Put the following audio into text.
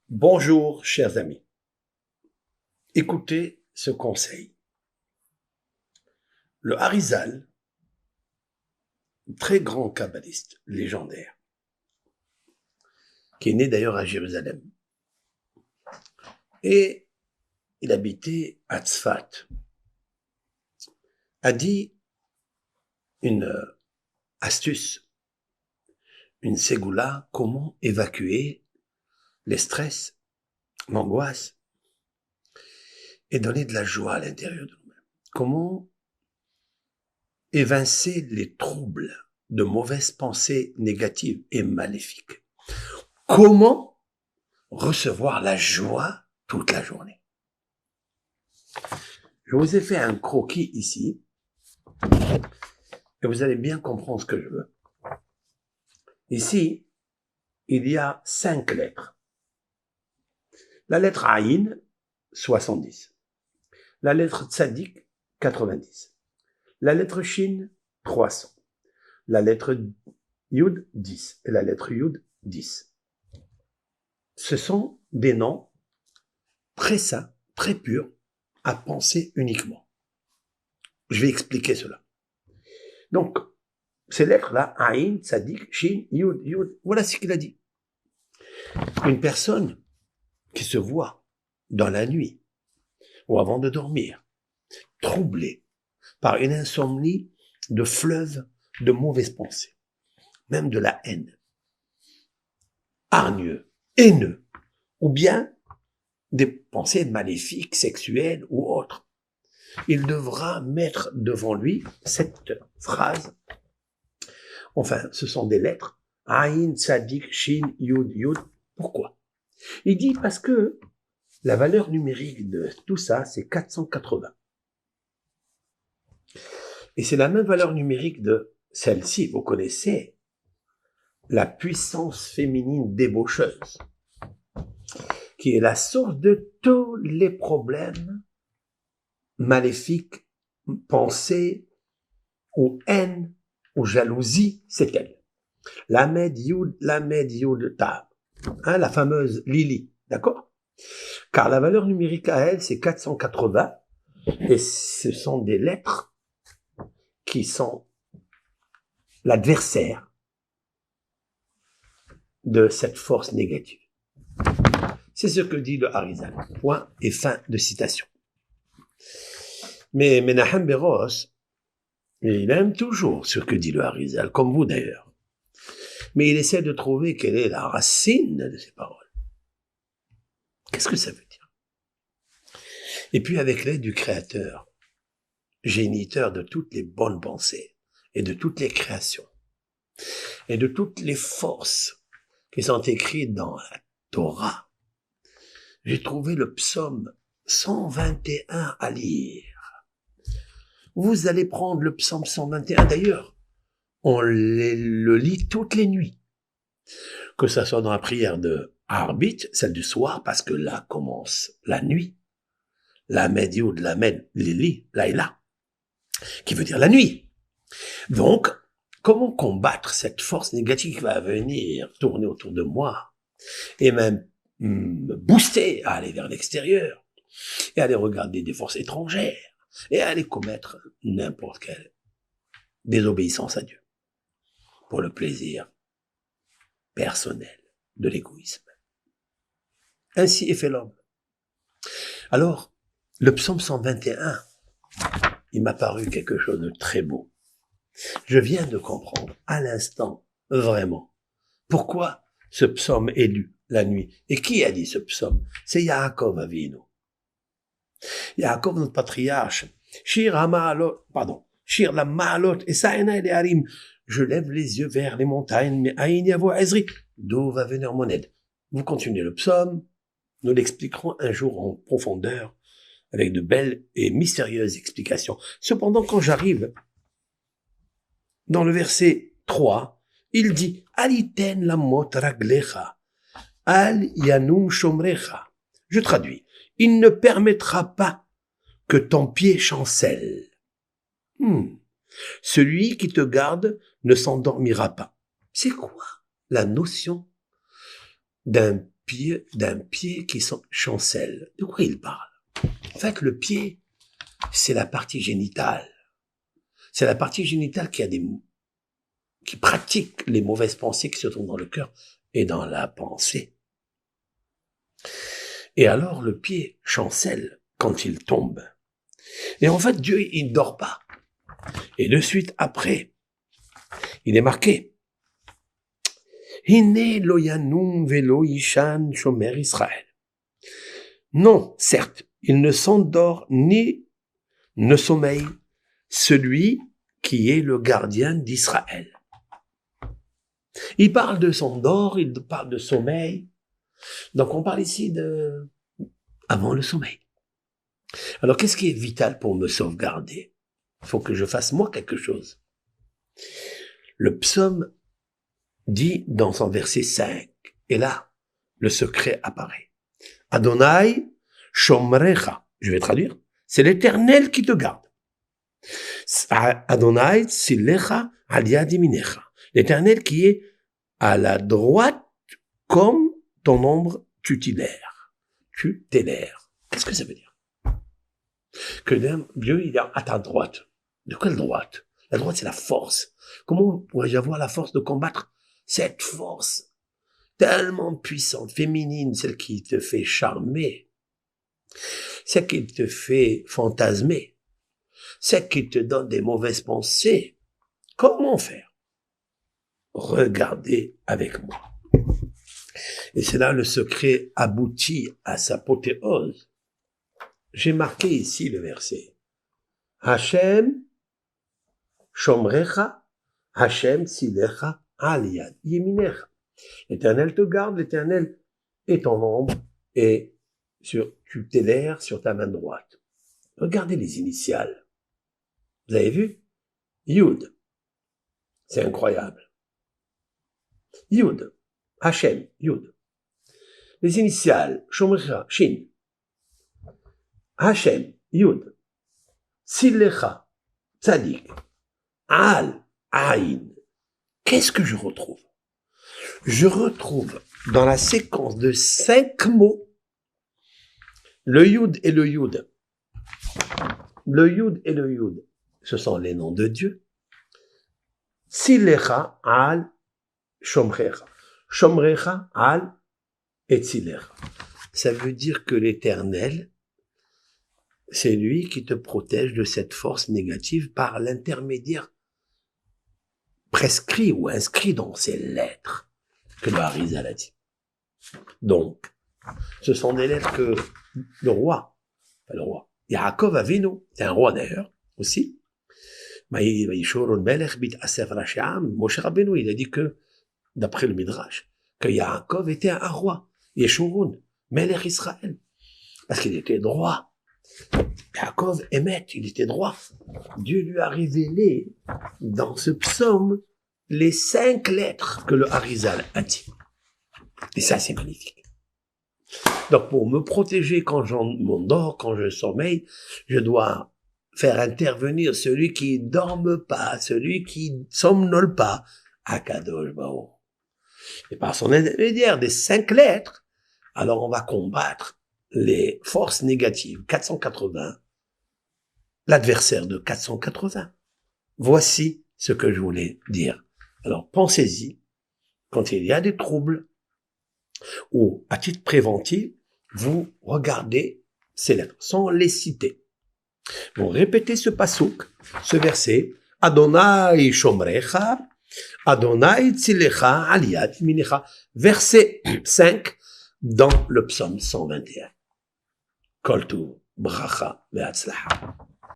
Bonjour, chers amis. Écoutez ce conseil. Le Harizal, très grand kabbaliste légendaire, qui est né d'ailleurs à Jérusalem, et il habitait à Tzfat, a dit une astuce, une ségoula, comment évacuer les stress, l'angoisse, et donner de la joie à l'intérieur de nous-mêmes. Comment évincer les troubles de mauvaises pensées négatives et maléfiques. Comment recevoir la joie toute la journée. Je vous ai fait un croquis ici, et vous allez bien comprendre ce que je veux. Ici, il y a 5 lettres. La lettre Aïn, 70. La lettre Tzadik, 90. La lettre Shin, 300. La lettre Yud, 10. Et la lettre Yud, 10. Ce sont des noms très sains, très purs, à penser uniquement. Je vais expliquer cela. Donc, ces lettres-là, Aïn, Tzadik, Shin, Yud, Yud, voilà ce qu'il a dit. Une personne qui se voit dans la nuit ou avant de dormir, troublée par une insomnie de fleuve de mauvaises pensées, même de la haine, hargneux, haineux, ou bien des pensées maléfiques, sexuelles ou autres. Il devra mettre devant lui cette phrase. Enfin, ce sont des lettres. Aïn, Tzadik, Shin, Yud, Yud. Pourquoi? Il dit parce que la valeur numérique de tout ça, c'est 480. Et c'est la même valeur numérique de celle-ci. Vous connaissez la puissance féminine débaucheuse, qui est la source de tous les problèmes maléfiques, pensées, ou haine, ou jalousie, c'est elle. Lamed Yud Tab. La fameuse Lily, d'accord? Car la valeur numérique à elle, c'est 480, et ce sont des lettres qui sont l'adversaire de cette force négative. C'est ce que dit le Harizal. Point et fin de citation. Mais Menahem Beros, il aime toujours ce que dit le Harizal, comme vous d'ailleurs. Mais il essaie de trouver quelle est la racine de ces paroles. Qu'est-ce que ça veut dire? Et puis avec l'aide du Créateur, géniteur de toutes les bonnes pensées et de toutes les créations et de toutes les forces qui sont écrites dans la Torah, j'ai trouvé le psaume 121 à lire. Vous allez prendre le psaume 121, d'ailleurs, on le lit toutes les nuits, que ça soit dans la prière de Arbit, celle du soir, parce que là commence la nuit, la Yud, la Lili, Laïla, qui veut dire la nuit. Donc, comment combattre cette force négative qui va venir tourner autour de moi et même me booster à aller vers l'extérieur et aller regarder des forces étrangères et aller commettre n'importe quelle désobéissance à Dieu pour le plaisir personnel de l'égoïsme. Ainsi est fait l'homme. Alors, le psaume 121, il m'a paru quelque chose de très beau. Je viens de comprendre à l'instant, vraiment, pourquoi ce psaume est lu la nuit. Et qui a dit ce psaume? C'est Yaakov Avinu. Yaakov, notre patriarche. Shir la Ma'alot et Sa'ena et Harim. Je lève les yeux vers les montagnes, mais Aïn Yavo Ezri. D'où va venir mon aide? Vous continuez le psaume. Nous l'expliquerons un jour en profondeur, avec de belles et mystérieuses explications. Cependant, quand j'arrive dans le verset 3, il dit, Aliten lamot raglecha, al yanum shomrecha. Je traduis, il ne permettra pas que ton pied chancelle. Celui qui te garde ne s'endormira pas. C'est quoi la notion d'un pied qui chancelle. De quoi il parle? En fait, le pied, c'est la partie génitale. C'est la partie génitale qui pratique les mauvaises pensées qui se trouvent dans le cœur et dans la pensée. Et alors, le pied chancelle quand il tombe. Et en fait, Dieu, il ne dort pas. Et de suite après, il est marqué. Hine lo yanum velo ishan shomer Israël. Non, certes, il ne s'endort ni ne sommeille celui qui est le gardien d'Israël. Il parle de s'endort, il parle de sommeil. Donc on parle ici de avant le sommeil. Alors qu'est-ce qui est vital pour me sauvegarder? Il faut que je fasse moi quelque chose. Le psaume dit dans son verset 5, et là, le secret apparaît. Adonai shomrecha, je vais traduire, c'est l'Éternel qui te garde. Adonai tzilecha al yad yaminecha, l'Éternel qui est à la droite comme ton ombre tutélaire. Tutélaire. Qu'est-ce que ça veut dire? Que Dieu, il est à ta droite. De quelle droite? La droite, c'est la force. Comment pourrais-je avoir la force de combattre cette force tellement puissante, féminine, celle qui te fait charmer, celle qui te fait fantasmer, celle qui te donne des mauvaises pensées? Comment faire? Regardez avec moi. Et c'est là le secret aboutit à sa apothéose. J'ai marqué ici le verset. Hashem shomrecha, Hashem tzilecha al yad yaminecha. L'Éternel te garde, l'Éternel est ton ombre et tutélaire sur ta main droite. Regardez les initiales. Vous avez vu? Yud. C'est incroyable. Yud. Hashem. Yud. Les initiales. Shomrecha. Shin. Hashem. Yud. Tzilecha. Tzadik. Al. Aïn. Qu'est-ce que je retrouve? Je retrouve dans la séquence de 5 mots le Yud et le Yud. Le Yud et le Yud, ce sont les noms de Dieu. Tzilecha al shomrecha. Shomrecha al et tzilecha. Ça veut dire que l'Éternel, c'est lui qui te protège de cette force négative par l'intermédiaire prescrit ou inscrit dans ses lettres que le Harizal a dit. Donc, ce sont des lettres que le roi, Yaakov Avinu, c'est un roi d'ailleurs, aussi, Moshe Rabbeinu, il a dit que, d'après le Midrash, que Yaakov était un roi, Yeshurun, Melech Israël, parce qu'il était droit. Yaakov Emet, il était droit. Dieu lui a révélé dans ce psaume les 5 lettres que le Harizal a dit. Et ça, c'est magnifique. Donc, pour me protéger quand je m'endors, quand je sommeille, je dois faire intervenir celui qui dorme pas, celui qui somnole pas, Akadosh Baruch. Et par son intermédiaire des 5 lettres, alors on va combattre les forces négatives. 480, l'adversaire de 480. Voici ce que je voulais dire. Alors, pensez-y, quand il y a des troubles, ou à titre préventif, vous regardez ces lettres, sans les citer. Vous répétez ce pasouk, ce verset, Adonai shomrecha, Adonai tzilecha al yad yaminecha, verset 5, dans le psaume 121. Kol tov, bracha ve'atzlacha.